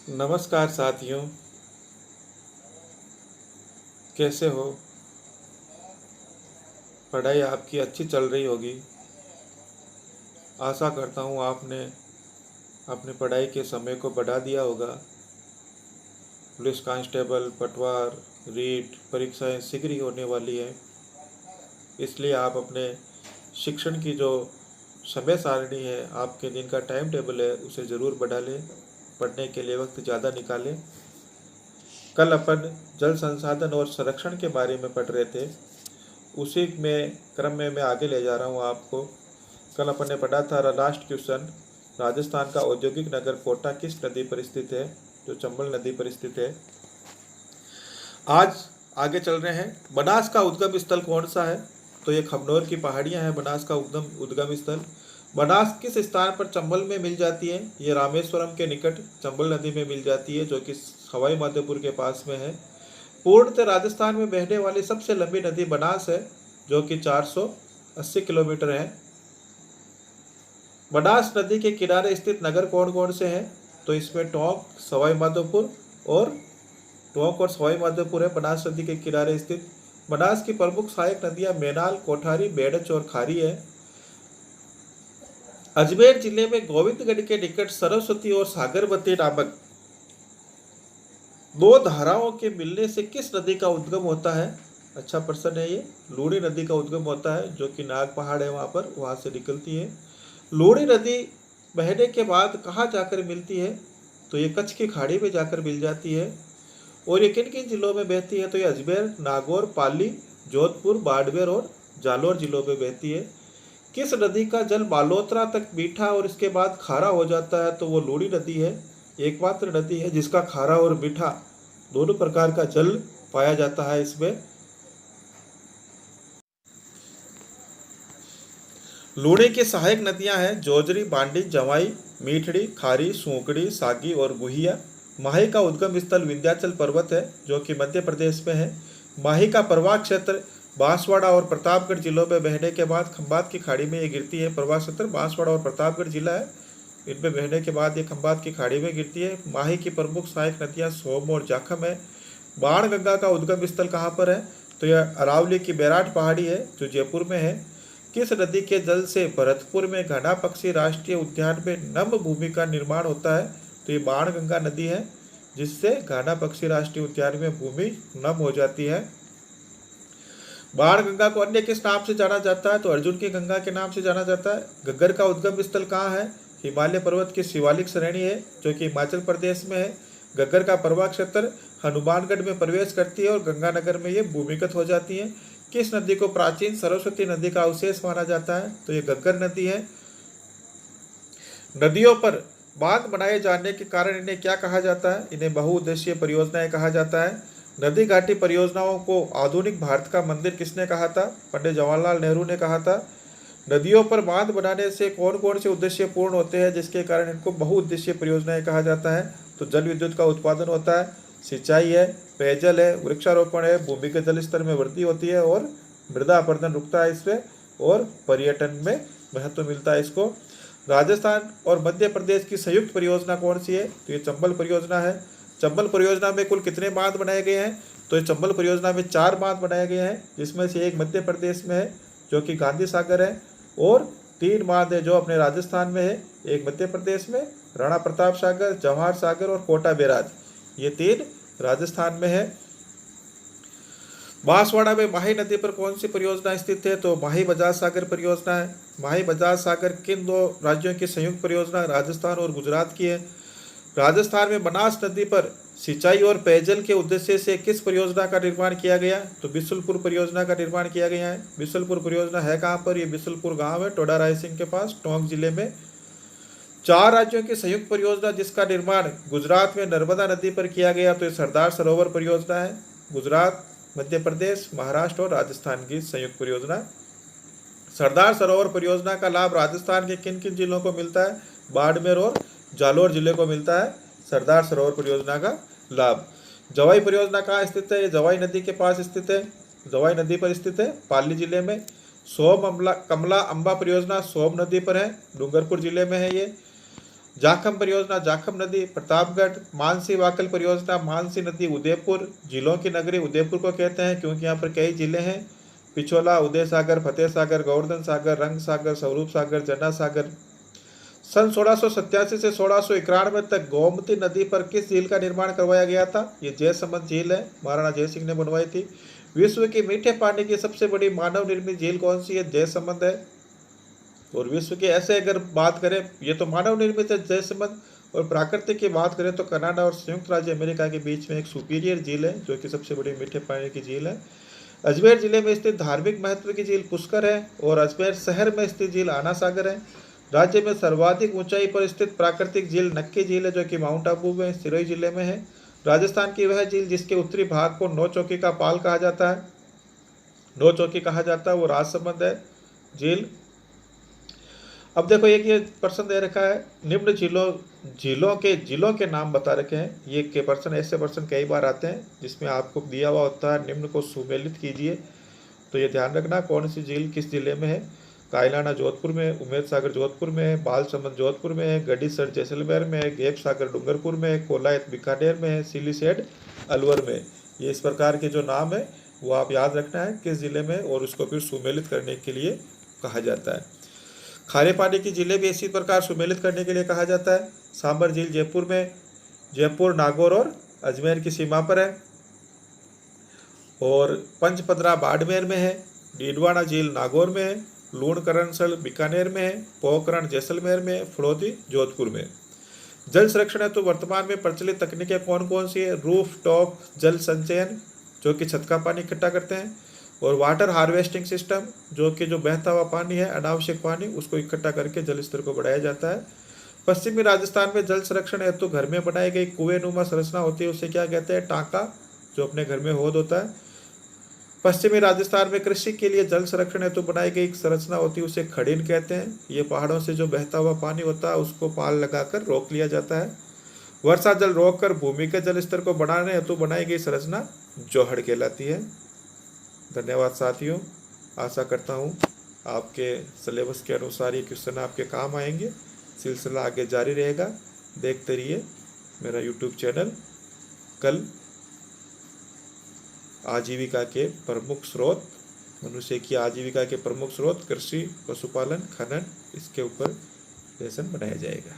नमस्कार साथियों, कैसे हो? पढ़ाई आपकी अच्छी चल रही होगी। आशा करता हूँ आपने अपनी पढ़ाई के समय को बढ़ा दिया होगा। पुलिस कांस्टेबल, पटवार, रीट परीक्षाएं शीघ्र ही होने वाली है, इसलिए आप अपने शिक्षण की जो समय सारणी है, आपके दिन का टाइम टेबल है, उसे ज़रूर बढ़ा लें। पढ़ने के लिए वक्त ज़्यादा निकालें। कल अपन जल संसाधन और संरक्षण के बारे में पढ़ रहे थे, उसी में क्रम में मैं आगे ले जा रहा हूँ आपको। कल अपन ने पढ़ा था लास्ट क्वेश्चन, राजस्थान का औद्योगिक नगर कोटा किस नदी पर स्थित है? जो चंबल नदी पर स्थित है। आज आगे चल रहे हैं। बनास का उद्गम स्थल कौन सा है? तो ये खमनोर की पहाड़ियां हैं बनास का उद्गम स्थल। बनास किस स्थान पर चंबल में मिल जाती है? ये रामेश्वरम के निकट चंबल नदी में मिल जाती है, जो कि सवाई माधोपुर के पास में है। पूर्णतः राजस्थान में बहने वाली सबसे लंबी नदी बनास है, जो कि 480 किलोमीटर है। बनास नदी के किनारे स्थित नगर कौन कौन से हैं? तो इसमें टोंक, सवाई माधोपुर और सवाई माधोपुर है बनास नदी के किनारे स्थित। बनास की प्रमुख सहायक नदियां मेनाल, कोठारी, बेड़च और खारी है। अजमेर जिले में गोविंदगढ़ के निकट सरस्वती और सागरवती नामक दो धाराओं के मिलने से किस नदी का उद्गम होता है? अच्छा प्रश्न है ये। लूणी नदी का उद्गम होता है, जो कि नाग पहाड़ है वहां से निकलती है। लूणी नदी बहने के बाद कहाँ जाकर मिलती है? तो ये कच्छ की खाड़ी में जाकर मिल जाती है। और ये किन किन जिलों में बहती है? तो ये अजमेर, नागौर, पाली, जोधपुर, बाड़मेर और जालौर जिलों में बहती है। किस नदी का जल बालोतरा तक मीठा और इसके बाद खारा हो जाता है? तो वो लूणी नदी है। एकमात्र नदी है जिसका खारा और मीठा दोनों प्रकार का जल पाया जाता है इसमें। लूणी की सहायक नदियां हैं जोजरी, बांडी, जवाई, मीठड़ी, खारी, सूंकड़ी, सागी और गुहिया। माही का उद्गम स्थल विंध्याचल पर्वत है, जो कि मध्य प्रदेश में है। माही का प्रवाह क्षेत्र बांसवाड़ा और प्रतापगढ़ जिलों में बहने के बाद खंभात की खाड़ी में ये गिरती है। प्रवाह क्षेत्र बांसवाड़ा और प्रतापगढ़ जिला है, इनमें बहने के बाद ये खंभात की खाड़ी में गिरती है। माही की प्रमुख सहायक नदियां सोम और जाखम है। बाणगंगा का उद्गम स्थल कहाँ पर है? तो यह अरावली की बैराट पहाड़ी है, जो जयपुर में है। किस नदी के जल से भरतपुर में घना पक्षी राष्ट्रीय उद्यान में नम भूमि का निर्माण होता है? तो ये बाणगंगा नदी है, जिससे घना पक्षी राष्ट्रीय उद्यान में भूमि नम हो जाती है। बाणगंगा को अन्य किस नाम से जाना जाता है? तो अर्जुन की गंगा के नाम से जाना जाता है। घग्गर का उद्गम स्थल कहाँ है? हिमालय पर्वत की शिवालिक श्रेणी है, जो कि हिमाचल प्रदेश में है। घग्गर का प्रवाह क्षेत्र हनुमानगढ़ में प्रवेश करती है और गंगानगर में ये भूमिगत हो जाती है। किस नदी को प्राचीन सरस्वती नदी का अवशेष माना जाता है? तो ये घग्गर नदी है। नदियों पर बांध बनाए जाने के कारण इन्हें क्या कहा जाता है? इन्हें बहुउद्देशीय परियोजनाएं कहा जाता है। नदी घाटी परियोजनाओं को आधुनिक भारत का मंदिर किसने कहा था? पंडित जवाहरलाल नेहरू ने कहा था। नदियों पर बांध बनाने से कौन कौन से उद्देश्य पूर्ण होते हैं, जिसके कारण इनको बहुउद्देशीय परियोजनाएं कहा जाता है? तो जल विद्युत का उत्पादन होता है, सिंचाई है, पेयजल है, वृक्षारोपण है, भूमिगत जल स्तर में वृद्धि होती है और मृदा अपरदन रुकता है इसमें, और पर्यटन में महत्व मिलता है इसको। राजस्थान और मध्य प्रदेश की संयुक्त परियोजना कौन सी है? तो ये चंबल परियोजना है। चंबल परियोजना में कुल कितने बांध बनाए गए हैं? तो ये चंबल परियोजना में 4 बांध बनाए गए हैं, जिसमें से एक मध्य प्रदेश में है, जो कि गांधी सागर है, और 3 बांध है जो अपने राजस्थान में है। एक मध्य प्रदेश में राणा प्रताप सागर, जवाहर सागर और कोटा बैराज, ये 3 राजस्थान में है। बांसवाड़ा में माही नदी पर कौन सी परियोजना स्थित है? तो माही बजाज सागर परियोजना है। माही बजाज सागर किन 2 राज्यों की संयुक्त परियोजना? राजस्थान और गुजरात की है। राजस्थान में बनास नदी पर सिंचाई और पेयजल के उद्देश्य से किस परियोजना का निर्माण किया गया? तो बिशुलपुर परियोजना का निर्माण किया गया है। बिशुलपुर परियोजना है कहाँ पर? ये बिशुलपुर गांव है टोडा रायसिंह के पास, टोंक जिले में। 4 राज्यों की संयुक्त परियोजना जिसका निर्माण गुजरात में नर्मदा नदी पर किया गया, तो ये सरदार सरोवर परियोजना है। गुजरात, मध्य प्रदेश, महाराष्ट्र और राजस्थान की संयुक्त परियोजना। सरदार सरोवर परियोजना का लाभ राजस्थान के किन किन जिलों को मिलता है? बाड़मेर और जालौर जिले को मिलता है सरदार सरोवर परियोजना का लाभ। जवाई परियोजना कहाँ स्थित है? ये जवाई नदी के पास स्थित है, जवाई नदी पर स्थित है, पाली जिले में। सोम कमला अंबा परियोजना सोम नदी पर है, डूंगरपुर जिले में है ये। जाखम परियोजना जाखम नदी प्रतापगढ़। मानसी वाकल परियोजना मानसी नदी उदयपुर। जिलों की नगरी उदयपुर को कहते हैं क्योंकि यहाँ पर कई जिले हैं, पिछोला, उदय सागर, फतेह सागर, गोवर्धन सागर, रंग सागर, स्वरूप सागर, जना सागर। सन 1687 से 1691 तक गोमती नदी पर किस झील का निर्माण करवाया गया था? ये जयसमंद झील है, महाराणा जय सिंह ने बनवाई थी। विश्व की मीठे पानी की सबसे बड़ी मानव निर्मित झील कौन सी है? जयसमंद है। और विश्व की ऐसे अगर बात करें, ये तो मानव निर्मित है जयसमंद, और प्राकृतिक की बात करें तो कनाडा और संयुक्त राज्य अमेरिका के बीच में एक सुपीरियर झील है जो कि सबसे बड़ी मीठे पानी की झील है। अजमेर जिले में स्थित धार्मिक महत्व की झील पुष्कर है और अजमेर शहर में स्थित झील आना सागर है। राज्य में सर्वाधिक ऊंचाई पर स्थित प्राकृतिक झील नक्की झील है जो कि माउंट आबू में सिरोही जिले में है। राजस्थान की वह झील जिसके उत्तरी भाग को नौ चौकी का पाल कहा जाता है, नौ चौकी कहा जाता है, वो राजसमंद है झील। अब देखो एक ये प्रश्न दे रखा है, निम्न झीलों के नाम बता रखे हैं। ये के प्रश्न ऐसे प्रश्न कई बार आते हैं जिसमें आपको दिया हुआ होता है निम्न को सुमेलित कीजिए, तो ये ध्यान रखना कौन सी झील किस जिले में है। कायलाना जोधपुर में, उमेद सागर जोधपुर में है, बालसमंद जोधपुर में है, गडीसर जैसलमेर में है, गैप सागर डूंगरपुर में है, कोलायत बीकानेर में है, सिलीसेड अलवर में। ये इस प्रकार के जो नाम है वो आप याद रखना है किस जिले में, और उसको फिर सुमेलित करने के लिए कहा जाता है। खारे पानी की झीलें भी इसी प्रकार सुमेलित करने के लिए कहा जाता है। सांबर झील जयपुर में, जयपुर, नागौर और अजमेर की सीमा पर है, और पंचपदरा बाड़मेर में है, डीडवाना झील नागौर में है, लूणकरणसर बीकानेर में है, पोखरण जैसलमेर में है, फड़ौदी जोधपुर में। जल संरक्षण है तो वर्तमान में प्रचलित तकनीकें कौन कौन सी है? रूफ टॉप जल संचयन जो कि छत का पानी इकट्ठा करते हैं, और वाटर हार्वेस्टिंग सिस्टम जो कि जो बहता हुआ पानी है, अनावश्यक पानी, उसको इकट्ठा करके जल स्तर को बढ़ाया जाता है। पश्चिमी राजस्थान में जल संरक्षण है तो घर में बनाई गई कुएं नुमा संरचना होती है, उसे क्या कहते हैं? टांका, जो अपने घर में होद होता है। पश्चिमी राजस्थान में कृषि के लिए जल संरक्षण हेतु बनाई गई संरचना होती है, उसे खड़ीन कहते हैं। ये पहाड़ों से जो बहता हुआ पानी होता है उसको पाल लगाकर रोक लिया जाता है। वर्षा जल रोककर भूमि के जल स्तर को बढ़ाने हेतु बनाई गई संरचना जोहड़ कहलाती है। धन्यवाद साथियों, आशा करता हूँ आपके सिलेबस के अनुसार ये क्वेश्चन आपके काम आएंगे। सिलसिला आगे जारी रहेगा, देखते रहिए मेरा यूट्यूब चैनल। कल आजीविका के प्रमुख स्रोत, मनुष्य की आजीविका के प्रमुख स्रोत कृषि, पशुपालन, खनन, इसके ऊपर लेसन बनाया जाएगा।